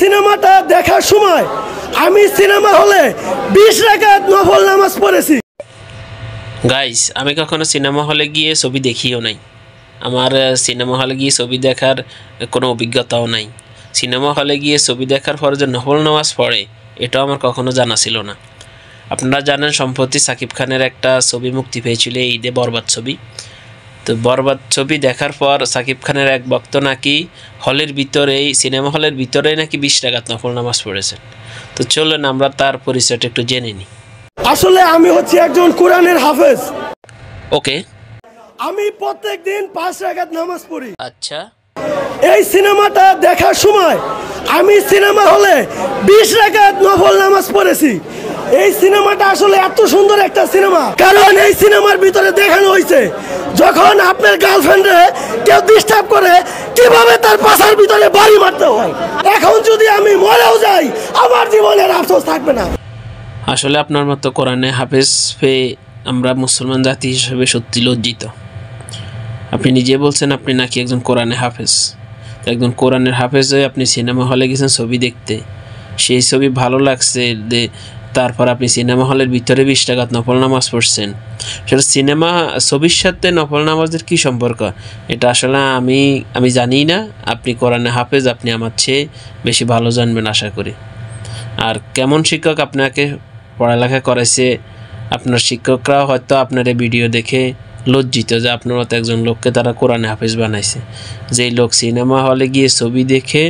সিনেমাটা দেখার সময় আমি সিনেমা হলে 20 রাকাত নফল নামাজ পড়েছি। গাইস, আমি কখনো সিনেমা হলে গিয়ে ছবি দেখিও নাই। আমার সিনেমা হলে গিয়ে ছবি দেখার কোনো অভিজ্ঞতাও নাই। সিনেমা হলে গিয়ে ছবি দেখার পরে যে নফল নামাজ পড়ে এটাও আমার কখনো জানা ছিল না। আপনারা জানেন সম্প্রতি সাকিব খানের একটা ছবি মুক্তি পেয়েছিল, ঈদে বরবাদ ছবি। তো বরবাদ ছবি দেখার পর সাকিব খানের এক ভক্ত নাকি হলের ভিতরেই, সিনেমা হলের ভিতরেই নাকি 20 রাকাত নফল নামাজ পড়েছেন। তো চলুন আমরা তার পরিচয়টা একটু জেনে নিই। আসলে আমি হচ্ছি একজন কোরআনের হাফেজ। ওকে, আমি প্রত্যেকদিন 5 রাকাত নামাজ পড়ি। আচ্ছা, এই সিনেমাটা দেখার সময় আমি সিনেমা হলে 20 রাকাত নফল নামাজ পড়েছি। এই সিনেমাটা আসলে এত সুন্দর একটা সিনেমা, কারণ এই সিনেমার ভিতরে দেখানো হয়েছে যখন আপনার গার্লফ্রেন্ডে কেউ ডিস্টার্ব করে কিভাবে তার পাশার ভিতরে বাড়ি মারতে হয়। এখন যদি আমি মরেও যাই আমার জীবনের আফসোস থাকবে না। আসলে আপনার মতো কোরআনে হাফেজ পেয়ে আমরা মুসলমান জাতি হিসেবে সত্যি লজ্জিত। আপনি নিজে বলছেন আপনি নাকি একজন কোরআনে হাফেজ। একজন কোরআনের হাফেজ হয়ে আপনি সিনেমা হলে গেছেন ছবি দেখতে, সেই ছবি ভালো লাগছে, তারপর আপনি সিনেমা হলের ভিতরে 20 রাকাত নফল নামাজ পড়ছেন। সেটা সিনেমা ছবির সাথে নফল নামাজের কী সম্পর্ক এটা আসলে আমি জানি না। আপনি কোরআনে হাফেজ, আপনি আমার চেয়ে বেশি ভালো জানবেন আশা করি। আর কেমন শিক্ষক আপনাকে পড়ালেখা করাইছে, আপনার শিক্ষকরা হয়তো আপনার এই ভিডিও দেখে লজ্জিত যে আপনার মতো একজন লোককে তারা কোরআনে হাফেজ বানাইছে। যেই লোক সিনেমা হলে গিয়ে ছবি দেখে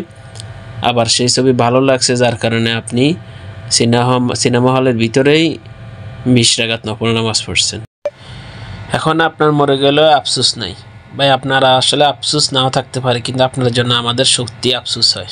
আবার সেই ছবি ভালো লাগছে, যার কারণে আপনি সিনেমা হলের ভিতরেই 20 রাকাত নফল নামাজ পড়ছেন। এখন আপনার মরে গেলেও আফসোস নাই ভাই। আপনারা আসলে আফসোস নাও থাকতে পারে, কিন্তু আপনার জন্য আমাদের সত্যি আফসোস হয়।